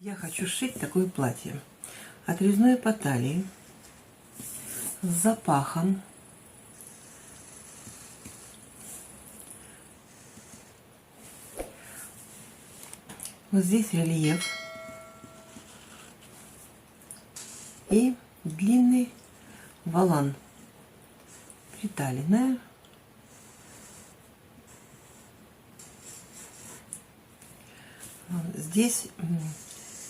Я хочу сшить такое платье. Отрезное по талии, с запахом. Вот здесь рельеф. И длинный волан. Приталенная. Здесь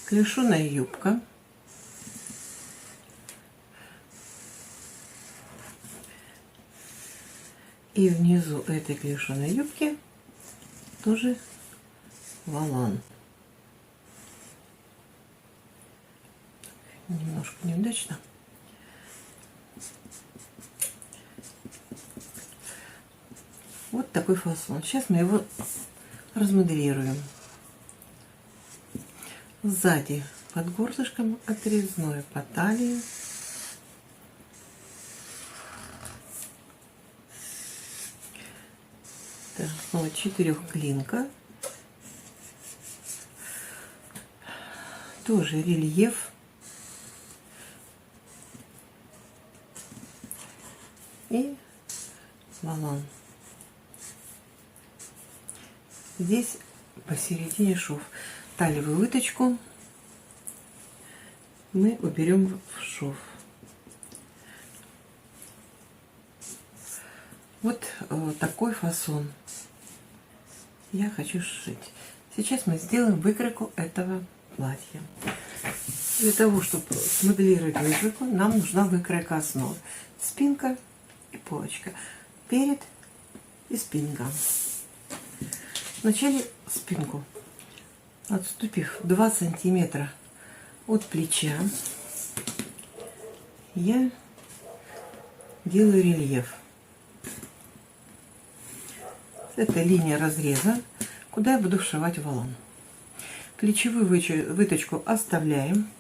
клешеная юбка. И внизу этой клешеной юбки тоже волан. Немножко неудачно. Вот такой фасон. Сейчас мы его размоделируем. Сзади под горлышком отрезное по талии. Так, снова четырехклинка. Тоже рельеф. И волан. Здесь посередине шов. Талиевую выточку мы уберем в шов. Вот такой фасон я хочу сшить. Сейчас мы сделаем выкройку этого платья. Для того, чтобы смоделировать выкройку, нам нужна выкройка основы. Спинка и полочка. Перед и спинка. Вначале спинку. Отступив 2 сантиметра от плеча, я делаю рельеф. Это линия разреза, куда я буду вшивать волан. Плечевую выточку оставляем,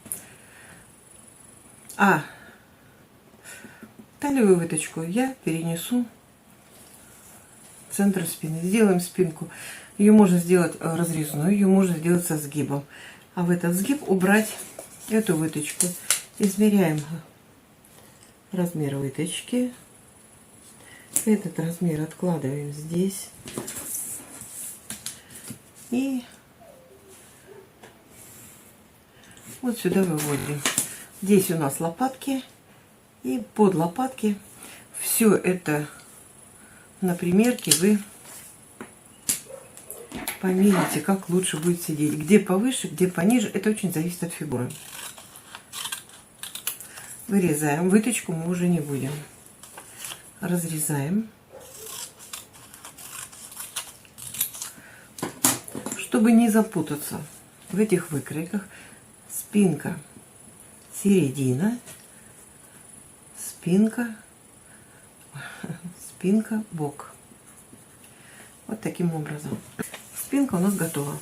а талиевую выточку я перенесу в центр спины. Сделаем спинку. Ее можно сделать разрезную, ее можно сделать со сгибом. А в этот сгиб убрать эту выточку. Измеряем размер выточки. Этот размер откладываем здесь. И вот сюда выводим. Здесь у нас лопатки. И под лопатки все это на примерке вы померите, как лучше будет сидеть. Где повыше, где пониже. Это очень зависит от фигуры. Вырезаем. Выточку мы уже не будем. Разрезаем. Чтобы не запутаться в этих выкройках, спинка, середина, спинка, спинка, бок. Вот таким образом. Спинка у нас готова.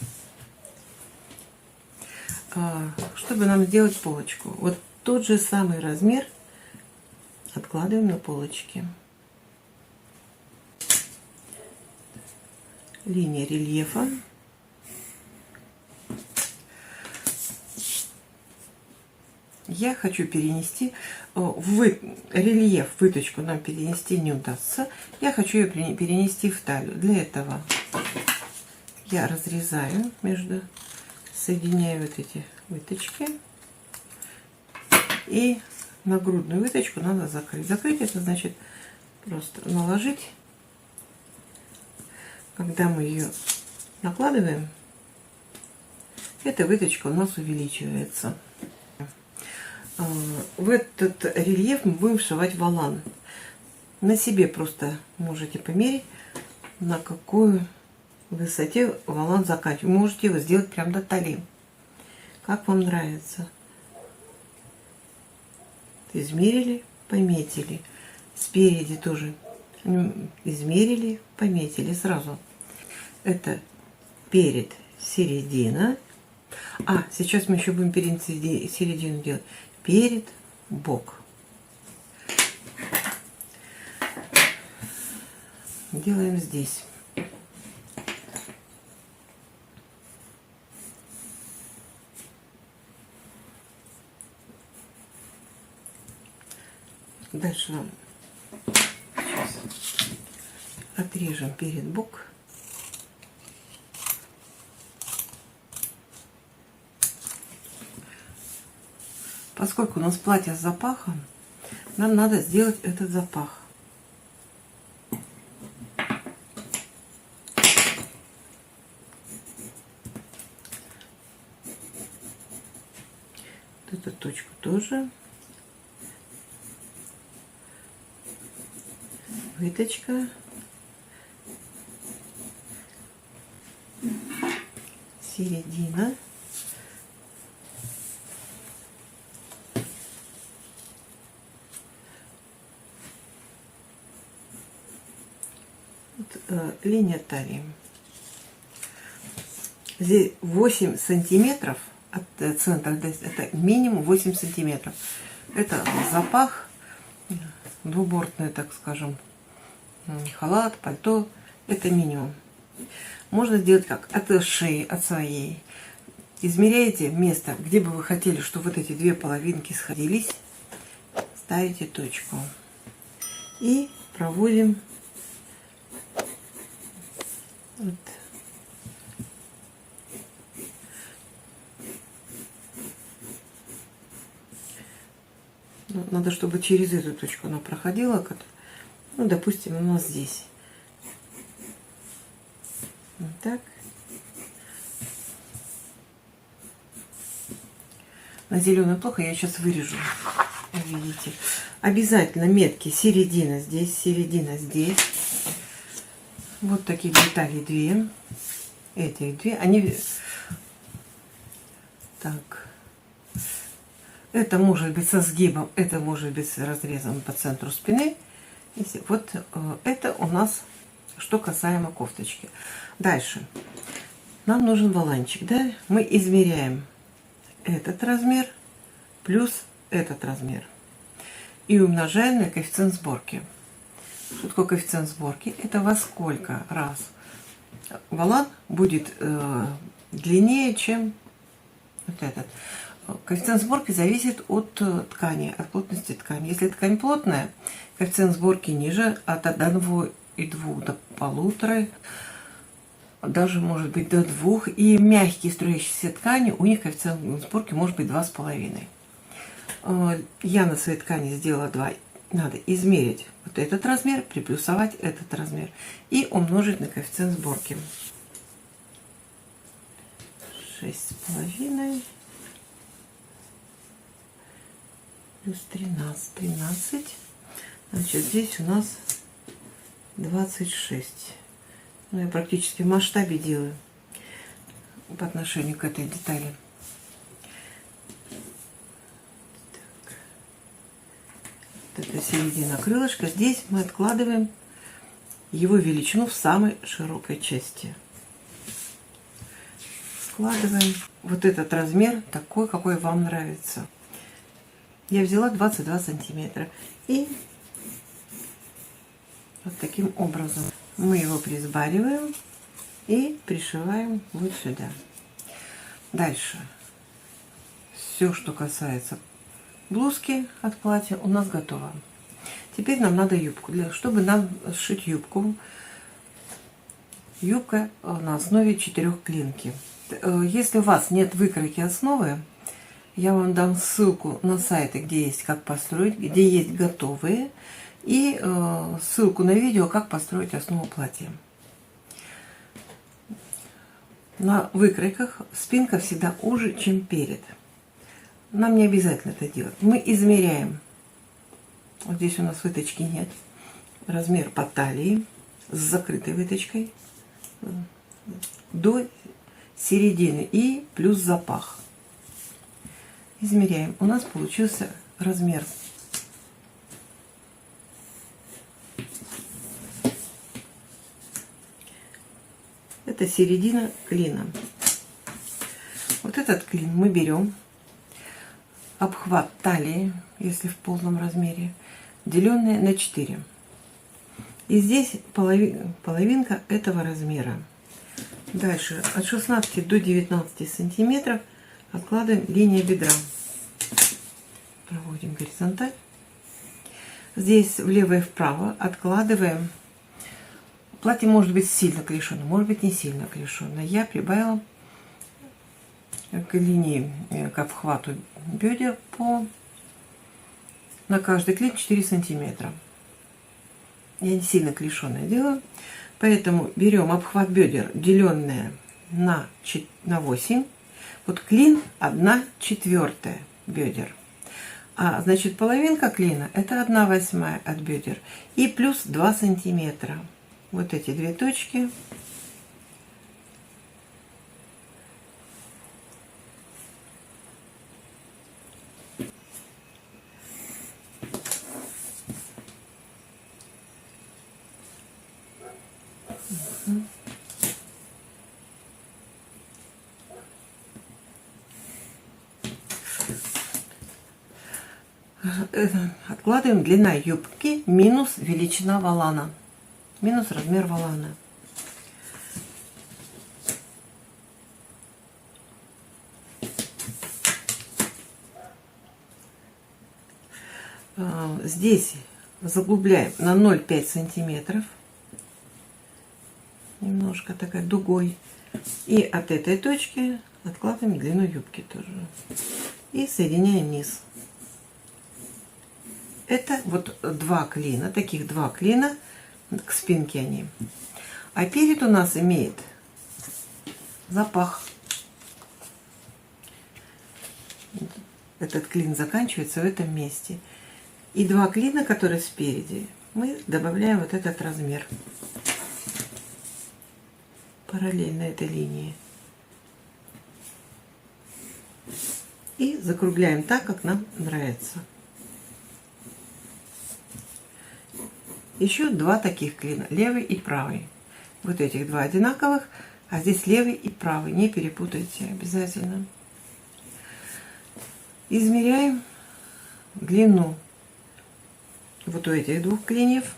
Чтобы нам сделать полочку, вот тот же самый размер откладываем на полочке. Линия рельефа. Я хочу перенести в рельеф, выточку нам перенести не удастся. Я хочу ее перенести в талию. Для этого я разрезаю соединяю вот эти выточки. И нагрудную выточку надо закрыть. Закрыть — это значит просто наложить. Когда мы ее накладываем, эта выточка у нас увеличивается. В этот рельеф мы будем вшивать волан. На себе просто можете померить, на какую высоте волан заканчивается. Можете его сделать прям до талии, как вам нравится. Измерили, пометили. Спереди тоже измерили, пометили сразу. Это перед, середина. Сейчас мы еще будем перед середину делать. Перед, бок. Делаем здесь. Дальше нам сейчас отрежем перед бок. Поскольку у нас платье с запахом, нам надо сделать этот запах. Эту точку тоже. Выточка. Середина. Линия талии. Здесь 8 сантиметров от центра, это минимум 8 сантиметров. Это запах двубортный, так скажем, халат, пальто, это минимум. Можно сделать как? От шеи, от своей. Измеряете место, где бы вы хотели, чтобы вот эти две половинки сходились, ставите точку и проводим вот. Надо, чтобы через эту точку она проходила. Ну, допустим, у нас здесь. Вот так. На зеленый плохо, я сейчас вырежу. Видите? Обязательно метки середина здесь. Вот такие детали две. Эти две. Они... Так. Это может быть со сгибом, это может быть с разрезом по центру спины. Вот это у нас что касаемо кофточки. Дальше. Нам нужен воланчик, да? Мы измеряем этот размер плюс этот размер. И умножаем на коэффициент сборки. Что такое коэффициент сборки? Это во сколько раз волан будет длиннее, чем вот этот. Коэффициент сборки зависит от ткани, от плотности ткани. Если ткань плотная, коэффициент сборки ниже от 1,2 до 1,5, даже может быть до 2. И мягкие струящиеся ткани, у них коэффициент сборки может быть 2,5. Я на своей ткани сделала 2. Надо измерить вот этот размер, приплюсовать этот размер и умножить на коэффициент сборки. 6,5. Плюс 13. Значит, здесь у нас 26. Ну, я практически в масштабе делаю по отношению к этой детали. Так. Вот это середина крылышка. Здесь мы откладываем его величину в самой широкой части. Складываем вот этот размер такой, какой вам нравится. Я взяла 22 сантиметра. И вот таким образом мы его присбариваем и пришиваем вот сюда. Дальше. Все, что касается блузки от платья, у нас готово. Теперь нам надо юбку. Чтобы нам сшить юбку, юбка на основе 4-клинки. Если у вас нет выкройки основы, я вам дам ссылку на сайты, где есть как построить, где есть готовые, и ссылку на видео, как построить основу платья. На выкройках спинка всегда уже, чем перед. Нам не обязательно это делать. Мы измеряем. Вот здесь у нас выточки нет. Размер по талии с закрытой выточкой до середины и плюс запах. Измеряем. У нас получился размер. Это середина клина. Вот этот клин мы берем. Обхват талии, если в полном размере, деленное на 4. И здесь половинка этого размера. Дальше от 16 до 19 сантиметров откладываем линию бедра. Проводим горизонталь. Здесь влево и вправо откладываем. Платье может быть сильно клешеное, может быть не сильно клешеное. Я прибавила к линии, к обхвату бедер на каждый клин 4 сантиметра. Я не сильно клешеное делаю, поэтому берем обхват бедер, деленное на 8. Вот клин 1/4 бедер. А значит, половинка клина это 1/8 от бедер. И плюс 2 сантиметра. Вот эти две точки. Откладываем длина юбки минус величина волана, минус размер волана. Здесь заглубляем на 0,5 сантиметров, немножко такая дугой, и от этой точки откладываем длину юбки тоже и соединяем низ. Это вот два клина, таких два клина, к спинке они. А перед у нас имеет запах. Этот клин заканчивается в этом месте. И два клина, которые спереди, мы добавляем вот этот размер параллельно этой линии. И закругляем так, как нам нравится. Еще два таких клина, левый и правый. Вот этих два одинаковых, а здесь левый и правый, не перепутайте обязательно. Измеряем длину вот у этих двух клиньев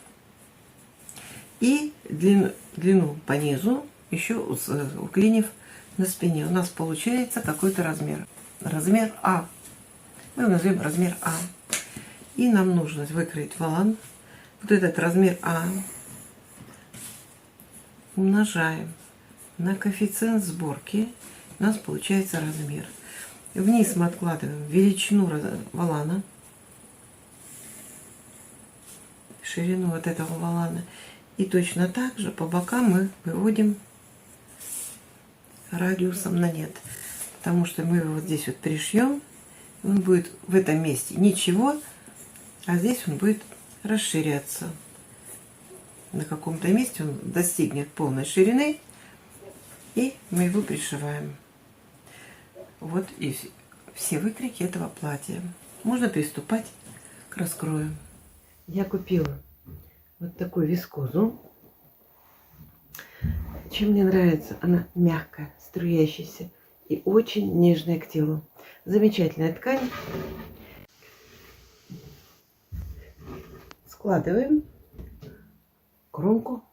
и длину по низу еще у клиньев на спине. У нас получается какой-то размер. Размер А. Мы его назовем размер А. И нам нужно выкроить волан. Вот этот размер А умножаем на коэффициент сборки. У нас получается размер. Вниз мы откладываем величину волана, ширину вот этого волана. И точно так же по бокам мы выводим радиусом на нет. Потому что мы его вот здесь вот пришьем. Он будет в этом месте ничего, а здесь он будет расширяться. На каком-то месте он достигнет полной ширины, и мы его пришиваем. Вот и все выкройки этого платья. Можно приступать к раскрою. Я купила вот такую вискозу. Чем мне нравится? Она мягкая, струящаяся и очень нежная к телу. Замечательная ткань. Складываем. Кромку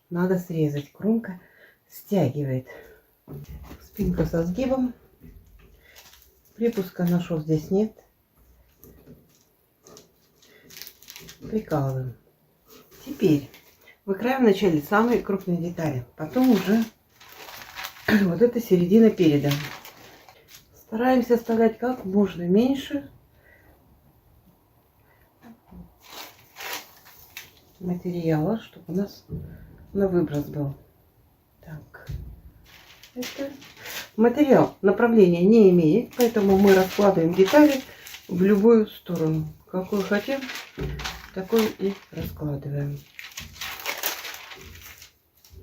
надо срезать. Кромка стягивает. Спинка со сгибом. Припуска на шов здесь нет. Прикалываем. Теперь выкраиваем вначале самые крупные детали. Потом уже вот эта середина переда. Стараемся оставлять как можно меньше материала, чтобы у нас на выброс был. Так. Это материал направления не имеет, поэтому мы раскладываем детали в любую сторону. Какую хотим, такой и раскладываем.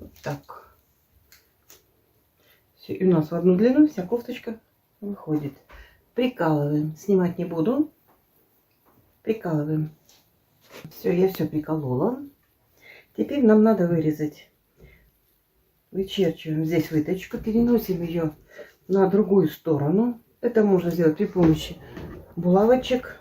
Вот так. Все, и у нас в одну длину вся кофточка выходит. Прикалываем. Снимать не буду. Прикалываем. Все, я все приколола. Теперь нам надо вырезать. Вычерчиваем здесь выточку, переносим ее на другую сторону. Это можно сделать при помощи булавочек.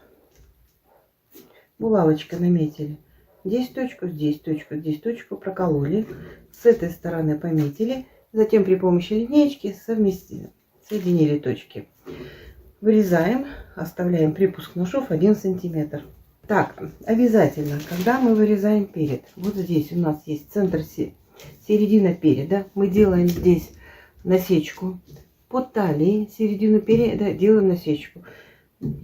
Булавочкой наметили. Здесь точку, здесь точку прокололи. С этой стороны пометили. Затем при помощи линеечки совместили, соединили точки. Вырезаем, оставляем припуск на шов 1 сантиметр. Так, обязательно, когда мы вырезаем перед, вот здесь у нас есть центр, середина переда, мы делаем здесь насечку. Под талией середину переда делаем насечку.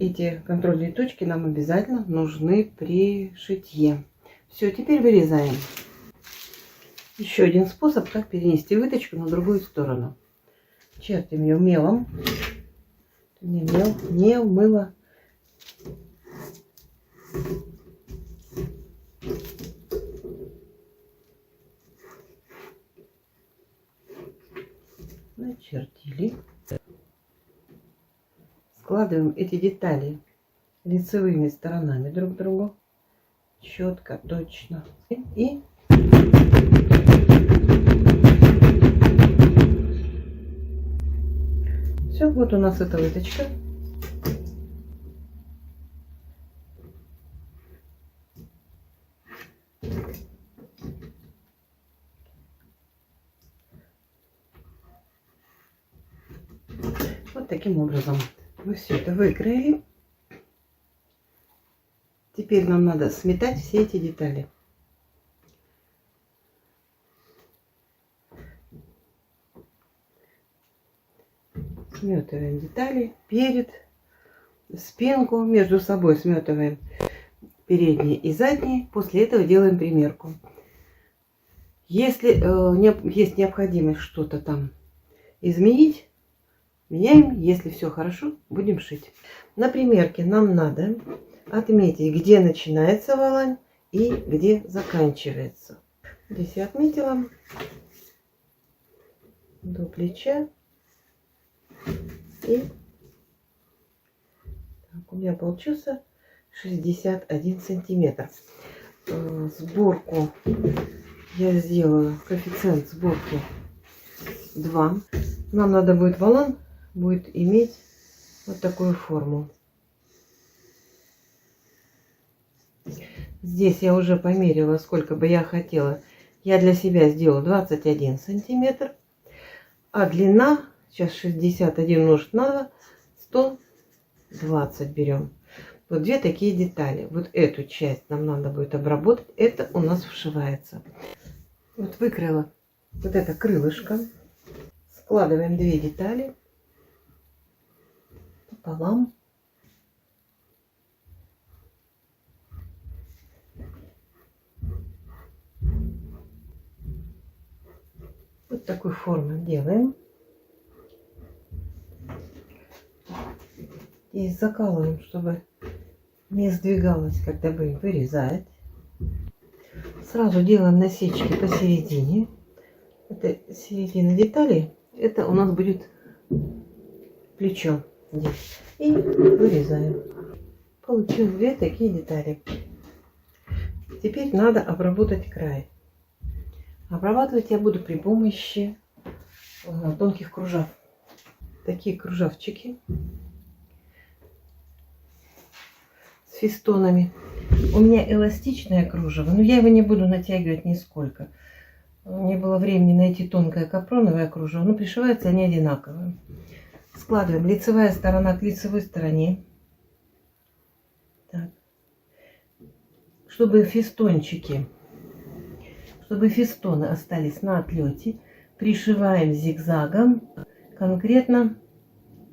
Эти контрольные точки нам обязательно нужны при шитье. Все, теперь вырезаем. Еще один способ, как перенести выточку на другую сторону. Чертим ее мелом. Мел, мыло. Начертили. Складываем эти детали лицевыми сторонами друг к другу. Четко, точно. И все, вот у нас эта выточка. Вот таким образом мы все это выкроили. Теперь нам надо сметать все эти детали. Сметываем детали, перед, спинку, между собой сметываем передние и задние. После этого делаем примерку. Если есть необходимость что-то там изменить, меняем. Если все хорошо, будем шить. На примерке нам надо отметить, где начинается волань и где заканчивается. Здесь я отметила до плеча. И так, у меня получился 61 сантиметр. Сборку я сделаю, коэффициент сборки 2. Нам надо будет волан будет иметь вот такую форму. Здесь я уже померила, сколько бы я хотела. Я для себя сделала 21 сантиметр. А длина, сейчас 61 умножить на 2, 120 берем. Вот две такие детали. Вот эту часть нам надо будет обработать. Это у нас вшивается. Вот выкрыла вот это крылышко. Складываем две детали пополам. Вот такой формы делаем. И закалываем, чтобы не сдвигалось, когда будем вырезать. Сразу делаем насечки посередине. Это середина детали. Это у нас будет плечо здесь. И вырезаем. Получилось две такие детали. Теперь надо обработать край. Обрабатывать я буду при помощи тонких кружев. Такие кружавчики с фестонами. У меня эластичное кружево, но я его не буду натягивать нисколько. Не было времени найти тонкое капроновое кружево, но пришиваются они одинаковые. Складываем лицевая сторона к лицевой стороне. Так. Чтобы фестоны остались на отлете, пришиваем зигзагом конкретно.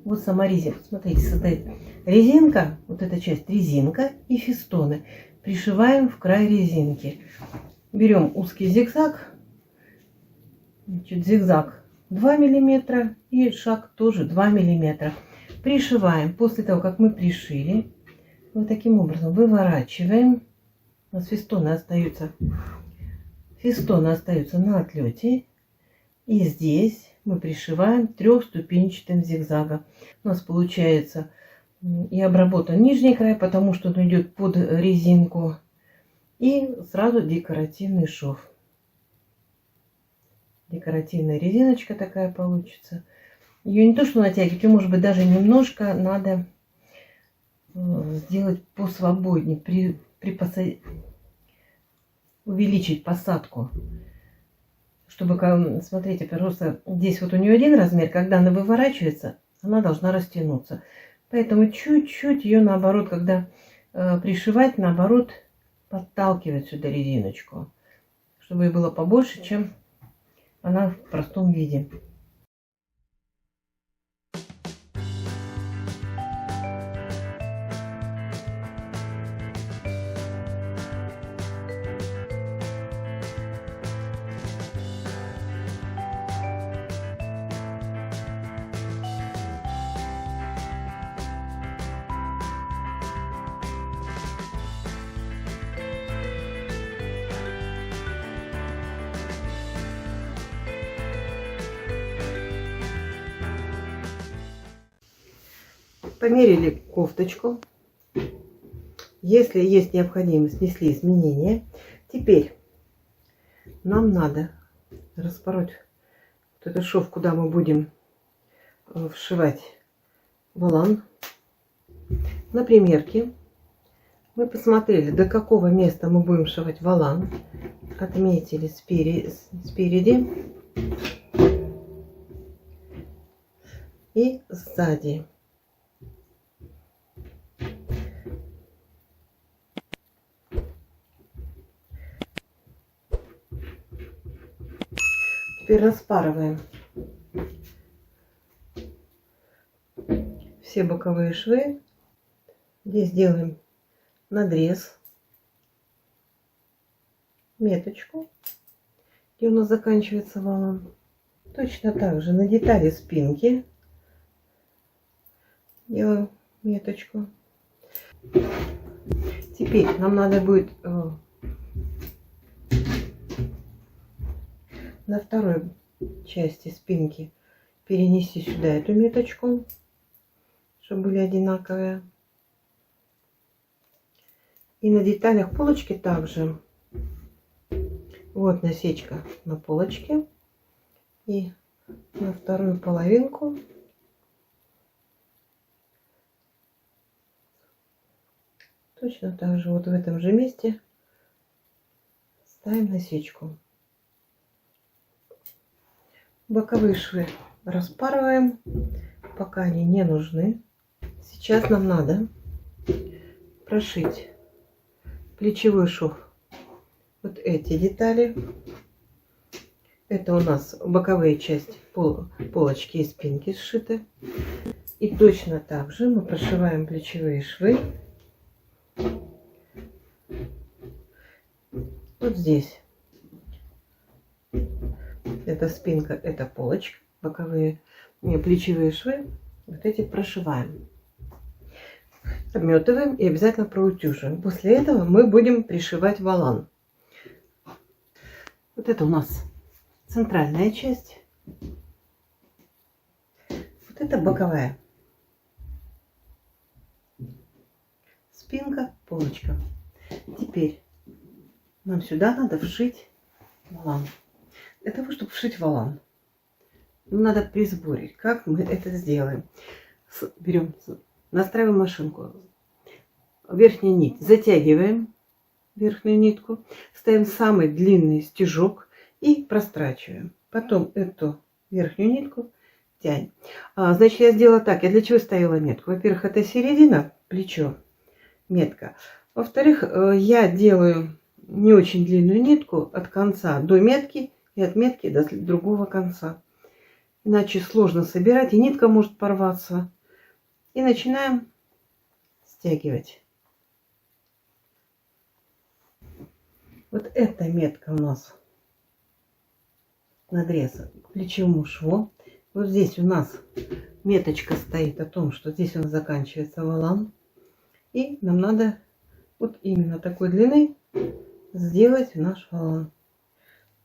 Вот сама резинка. Смотрите, состоит резинка, вот эта часть резинка и фестоны. Пришиваем в край резинки. Берем узкий зигзаг. Значит, зигзаг 2 мм и шаг тоже 2 мм. Пришиваем. После того, как мы пришили, вот таким образом выворачиваем. У нас фестоны остаются на отлете. И здесь мы пришиваем трехступенчатым зигзагом. У нас получается и обработан нижний край, потому что он идет под резинку. И сразу декоративный шов. Декоративная резиночка такая получится. Ее не то что натягивать, ее может быть даже немножко надо сделать посвободнее, увеличить посадку. Чтобы, смотрите, просто здесь вот у нее один размер, когда она выворачивается, она должна растянуться. Поэтому чуть-чуть ее наоборот, когда пришивать, наоборот, подталкивать сюда резиночку, чтобы ей было побольше, чем она в простом виде. Померили кофточку. Если есть необходимость, внесли изменения. Теперь нам надо распороть вот этот шов, куда мы будем вшивать волан. На примерке мы посмотрели, до какого места мы будем вшивать волан. Отметили спереди и сзади. Теперь распарываем все боковые швы. Здесь делаем надрез, меточку, где у нас заканчивается волан. Точно так же на детали спинки делаем меточку. Теперь нам надо будет на второй части спинки перенести сюда эту меточку, чтобы были одинаковые. И на деталях полочки также. Вот насечка на полочке. И на вторую половинку точно так же вот в этом же месте ставим насечку. Боковые швы распарываем, пока они не нужны. Сейчас нам надо прошить плечевой шов. Вот эти детали. Это у нас боковые части полочки и спинки сшиты. И точно так же мы прошиваем плечевые швы. Вот здесь. Это спинка, это полочка, боковые плечевые швы. Вот эти прошиваем. Обметываем и обязательно проутюживаем. После этого мы будем пришивать волан. Вот это у нас центральная часть. Вот это боковая. Спинка, полочка. Теперь нам сюда надо вшить волан. Для того, чтобы вшить волан, надо присборить. Как мы это сделаем? Берем, настраиваем машинку. Верхнюю нить затягиваем, верхнюю нитку, ставим самый длинный стежок и прострачиваем. Потом эту верхнюю нитку тянем. Значит, я сделала так. Я для чего ставила метку? Во-первых, это середина, плечо, метка. Во-вторых, я делаю не очень длинную нитку от конца до метки и от метки до другого конца. Иначе сложно собирать, и нитка может порваться. И начинаем стягивать. Вот эта метка у нас надрез к плечевому шву. Вот здесь у нас меточка стоит о том, что здесь у нас заканчивается волан. И нам надо вот именно такой длины сделать наш волан.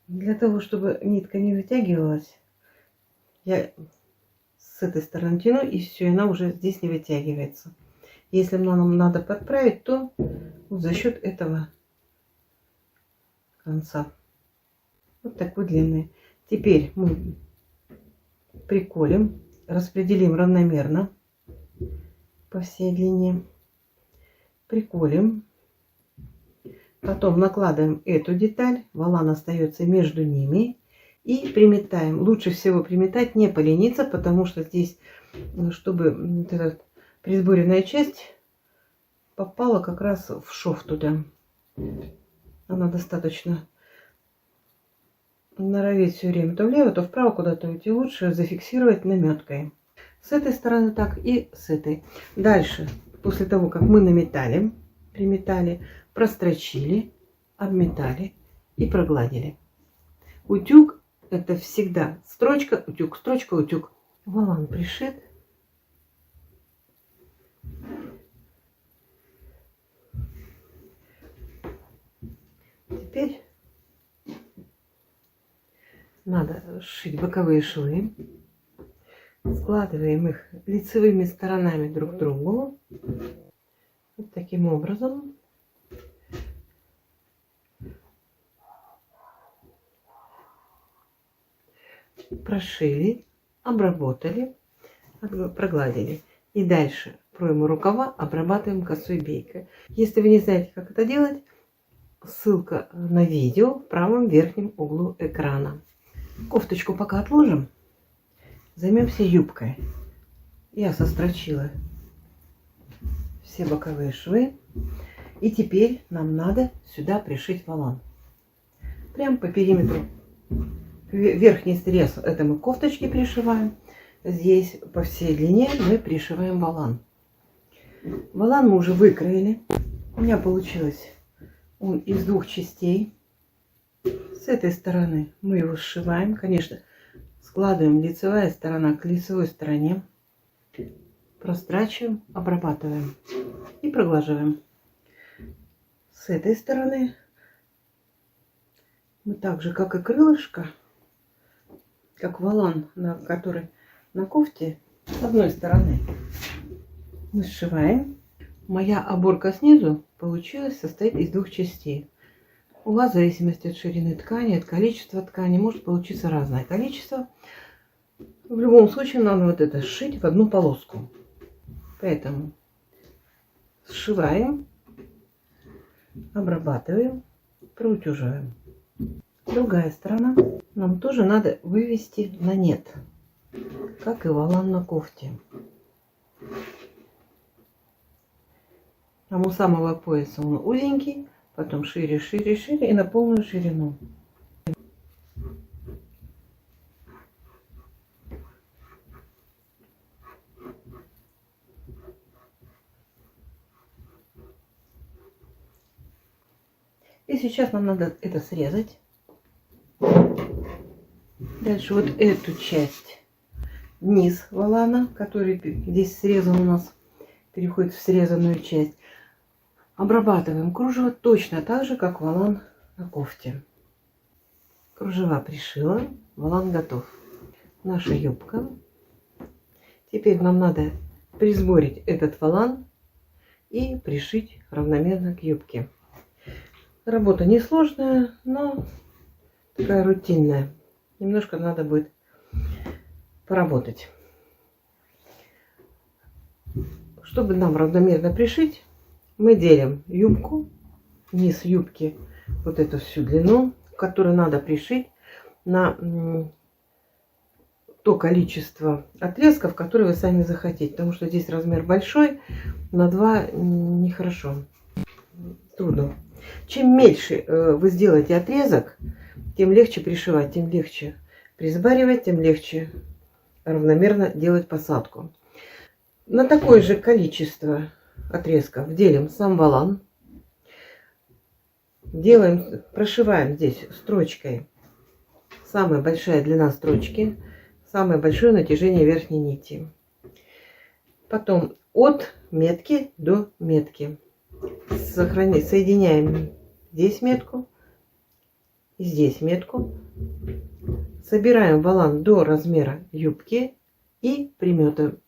Для того, чтобы нитка не вытягивалась, я с этой стороны тяну, и все, она уже здесь не вытягивается. Если нам надо подправить, то вот за счет этого конца. Вот такой длины. Теперь мы приколем, распределим равномерно по всей длине. Приколем. Потом накладываем эту деталь. Волан остается между ними. И приметаем. Лучше всего приметать, не полениться, потому что здесь, чтобы вот эта присборенная часть попала как раз в шов туда. Она достаточно норовит все время то влево, то вправо куда-то уйти. Лучше зафиксировать наметкой. С этой стороны так и с этой. Дальше, после того, как мы наметали, приметали, прострочили, обметали и прогладили. Утюг — это всегда строчка, утюг, строчка, утюг. Волан пришит. Теперь надо сшить боковые швы. Складываем их лицевыми сторонами друг к другу. Вот таким образом. Прошили, обработали, прогладили. И дальше пройму рукава обрабатываем косой бейкой. Если вы не знаете, как это делать, ссылка на видео в правом верхнем углу экрана. Кофточку пока отложим. Займемся юбкой. Я сострочила все боковые швы. И теперь нам надо сюда пришить волан. Прям по периметру. Верхний срез — это мы кофточки пришиваем. Здесь по всей длине мы пришиваем волан. Волан мы уже выкроили. У меня получилось он из двух частей. С этой стороны мы его сшиваем. Конечно, складываем лицевая сторона к лицевой стороне. Прострачиваем, обрабатываем и проглаживаем. С этой стороны мы так же, как и крылышко, как волан, который на кофте, с одной стороны мы сшиваем. Моя оборка снизу получилась, состоит из двух частей. У вас, в зависимости от ширины ткани, от количества ткани, может получиться разное количество. В любом случае надо вот это сшить в одну полоску. Поэтому сшиваем, обрабатываем, проутюживаем. Другая сторона нам тоже надо вывести на нет, как и волан на кофте. Там у самого пояса он узенький, потом шире, шире, шире и на полную ширину. И сейчас нам надо это срезать. Дальше вот эту часть, низ волана, который здесь срезан у нас, переходит в срезанную часть. Обрабатываем кружево точно так же, как волан на кофте. Кружева пришила, волан готов. Наша юбка. Теперь нам надо присборить этот волан и пришить равномерно к юбке. Работа несложная, но такая рутинная. Немножко надо будет поработать. Чтобы нам равномерно пришить, мы делим юбку, низ юбки, вот эту всю длину, которую надо пришить, на то количество отрезков, которые вы сами захотите. Потому что здесь размер большой, на 2 нехорошо, трудно. Чем меньше вы сделаете отрезок, тем легче пришивать, тем легче присборивать, тем легче равномерно делать посадку. На такое же количество отрезков делим сам волан. Делаем, прошиваем здесь строчкой. Самая большая длина строчки, самое большое натяжение верхней нити. Потом от метки до метки. Соединяем здесь метку и здесь метку. Собираем волан до размера юбки и приметываем.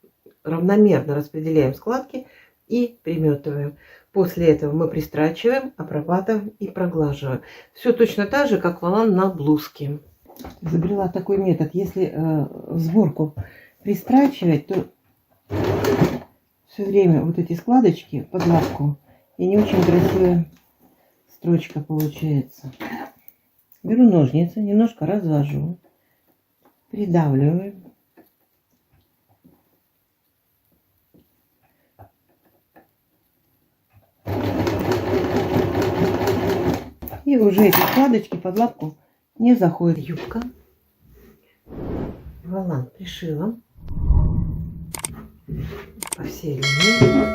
Равномерно распределяем складки и приметываем. После этого мы пристрачиваем, обрабатываем и проглаживаем. Все точно так же, как волан на блузке. Изобрела такой метод. Если сборку пристрачивать, то все время вот эти складочки под лапку, и не очень красивая строчка получается. Беру ножницы, немножко развожу, придавливаю. И уже эти складочки под лапку не заходят. Юбка. Волан пришила по всей линии.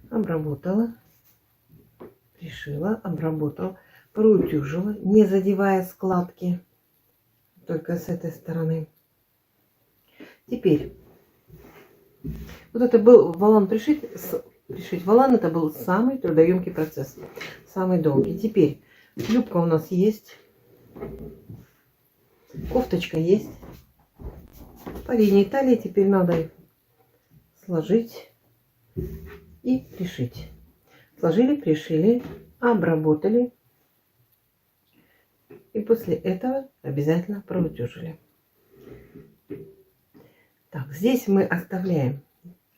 Обработала, пришила, обработала, проутюжила, не задевая складки, только с этой стороны. Теперь, вот это был волан пришить волан, это был самый трудоемкий процесс, самый долгий. Теперь юбка у нас есть, кофточка есть, по линии талии теперь надо их сложить и пришить. Сложили, пришили, обработали. И после этого обязательно проутюжили. Так, здесь мы оставляем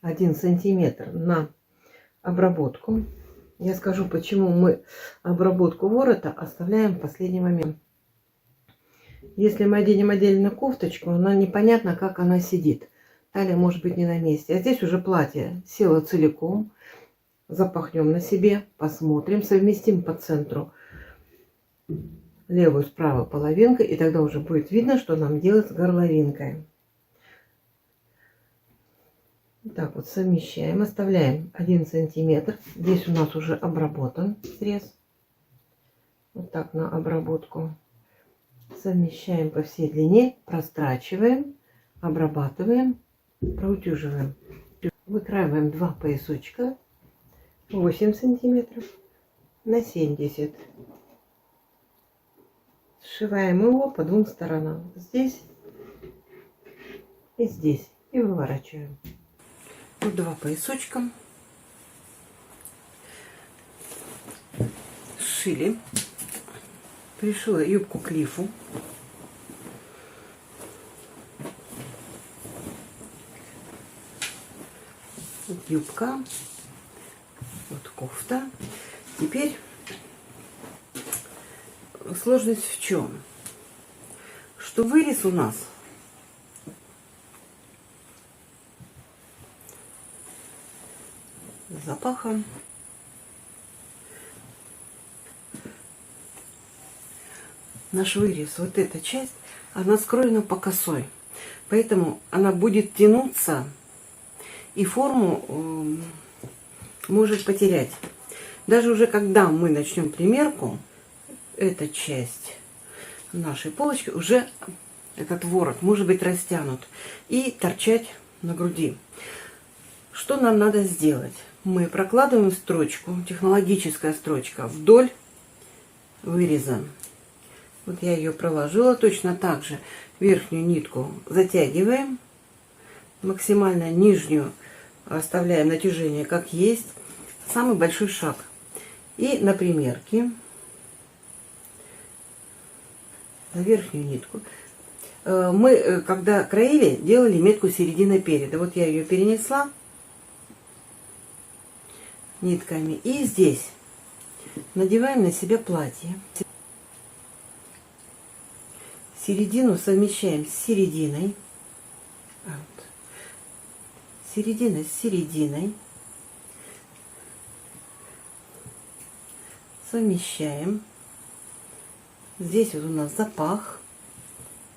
1 сантиметр на обработку. Я скажу, почему мы обработку ворота оставляем в последний момент. Если мы оденем отдельно кофточку, она непонятно, как она сидит. Талия может быть не на месте. А здесь уже платье село целиком. Запахнем на себе, посмотрим, совместим по центру левую справа половинкой, и тогда уже будет видно, что нам делать с горловинкой. Так вот совмещаем, оставляем 1 сантиметр. Здесь у нас уже обработан срез. Вот так на обработку. Совмещаем по всей длине, прострачиваем, обрабатываем, проутюживаем. Выкраиваем 2 поясочка. 8 сантиметров на 70. Сшиваем его по 2 сторонам. Здесь и здесь. И выворачиваем. Вот 2 поясочка. Сшили. Пришила юбку к лифу. Вот юбка. Вот кофта. Теперь сложность в чем? Что вырез у нас с запахом. Наш вырез, вот эта часть, она скроена по косой. Поэтому она будет тянуться и форму может потерять. Даже уже когда мы начнем примерку, эта часть нашей полочки, уже этот ворот может быть растянут и торчать на груди. Что нам надо сделать? Мы прокладываем строчку, технологическая строчка, вдоль выреза. Вот я ее проложила. Точно так же верхнюю нитку затягиваем, максимально нижнюю оставляем натяжение как есть. Самый большой шаг. И на примерке на верхнюю нитку. Мы, когда краили, делали метку середины переда. Вот я ее перенесла нитками. И здесь надеваем на себя платье. Середину совмещаем с серединой. Вот. Середина с серединой. Совмещаем. Здесь вот у нас запах.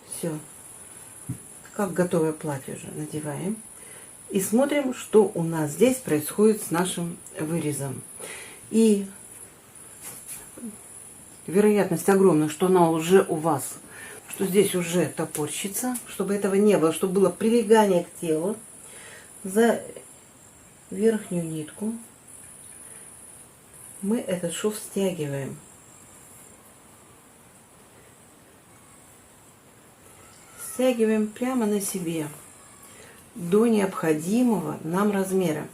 Все. Как готовое платье уже надеваем. И смотрим, что у нас здесь происходит с нашим вырезом. И вероятность огромная, что она уже у вас, что здесь уже топорщится. Чтобы этого не было, чтобы было прилегание к телу. За верхнюю нитку мы этот шов стягиваем. Стягиваем прямо на себе до необходимого нам размера.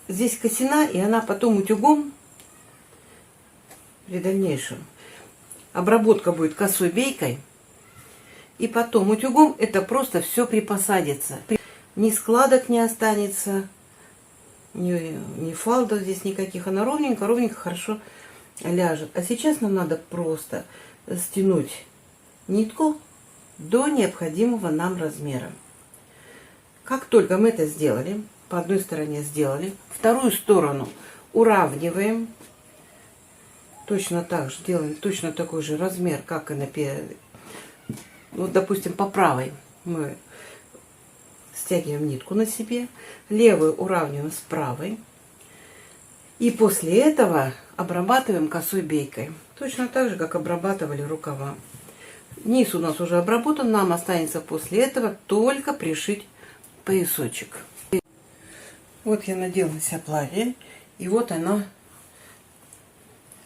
Здесь косина, и она потом утюгом при дальнейшем обработка будет косой бейкой, и потом утюгом это просто все припосадится. Ни складок не останется, ни фалдов здесь никаких. Она ровненько, ровненько, хорошо ляжет. А сейчас нам надо просто стянуть нитку до необходимого нам размера. Как только мы это сделали, по одной стороне сделали. Вторую сторону уравниваем. Точно так же делаем, точно такой же размер, как и на первой. Вот, допустим, по правой мы стягиваем нитку на себе. Левую уравниваем с правой. И после этого обрабатываем косой бейкой. Точно так же, как обрабатывали рукава. Низ у нас уже обработан. Нам останется после этого только пришить поясочек. Вот я надела на себя платье. И вот она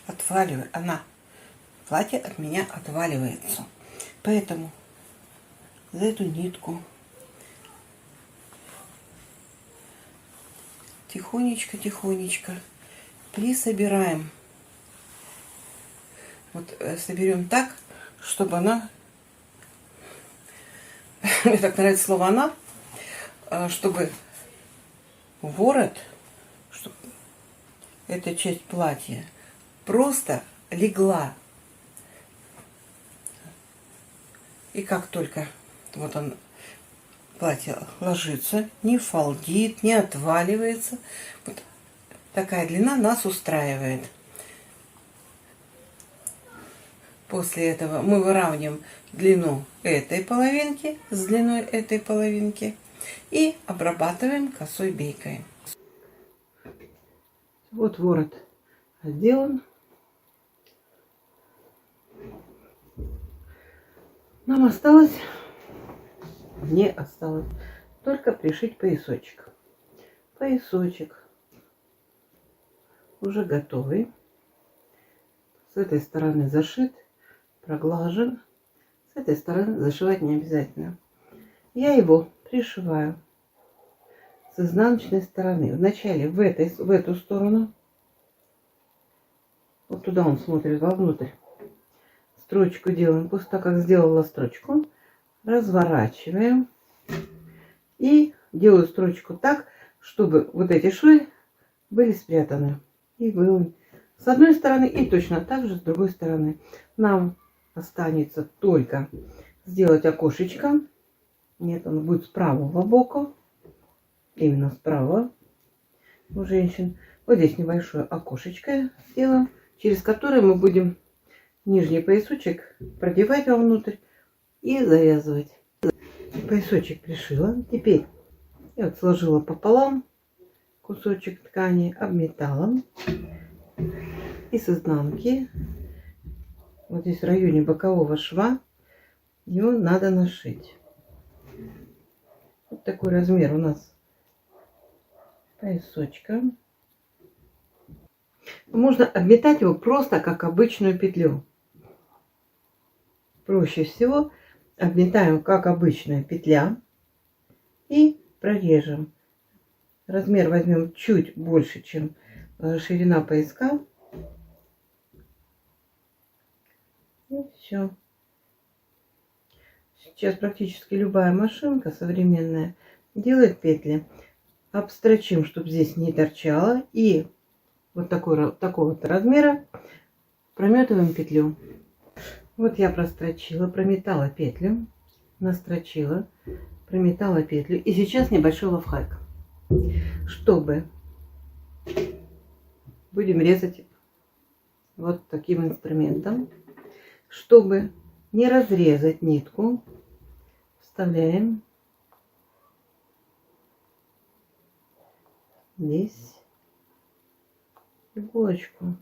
отваливает. Платье от меня отваливается. Поэтому за эту нитку тихонечко присобираем. Вот соберем так, чтобы она, мне так нравится слово она, чтобы ворот, чтобы эта часть платья просто легла. И как только вот он, платье ложится, не фалдит, не отваливается, вот такая длина нас устраивает. После этого мы выравниваем длину этой половинки с длиной этой половинки и обрабатываем косой бейкой. Вот ворот отделан. Нам осталось, мне осталось только пришить поясочек. Поясочек уже готовый. С этой стороны зашит, проглажен. С этой стороны зашивать не обязательно. Я его пришиваю с изнаночной стороны. Вначале в эту сторону. Вот туда он смотрит вовнутрь. Строчку делаем. После того, как сделала строчку, разворачиваем. И делаю строчку так, чтобы вот эти швы были спрятаны. И было с одной стороны и точно так же с другой стороны. Нам останется только сделать окошечко. Нет, он будет с правого бока. Именно справа у женщин. Вот здесь небольшое окошечко сделаем, через которое мы будем нижний поясочек продевать вовнутрь и завязывать. Поясочек пришила. Теперь я вот сложила пополам кусочек ткани, обметала. И с изнанки, вот здесь в районе бокового шва, его надо нашить. Вот такой размер у нас поясочка. Можно обметать его просто как обычную петлю. Проще всего обметаем как обычная петля и прорежем. Размер возьмем чуть больше, чем ширина пояска. И все. Сейчас практически любая машинка современная делает петли. Обстрочим, чтобы здесь не торчало. И вот такого вот размера прометываем петлю. Вот я прострочила, прометала петлю, настрочила, прометала петлю. И сейчас небольшой лайфхак. Чтобы будем резать вот таким инструментом. Чтобы не разрезать нитку, вставляем здесь иголочку.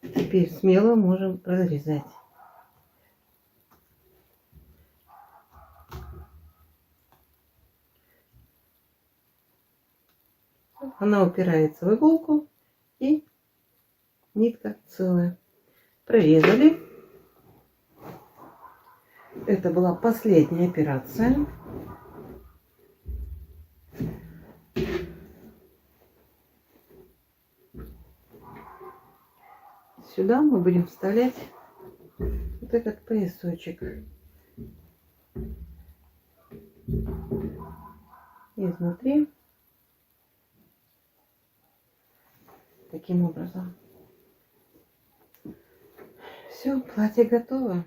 Теперь смело можем разрезать. Она упирается в иголку и нитка целая. Прорезали. Это была последняя операция. Сюда мы будем вставлять вот этот поясочек. Изнутри. Таким образом. Все, платье готово.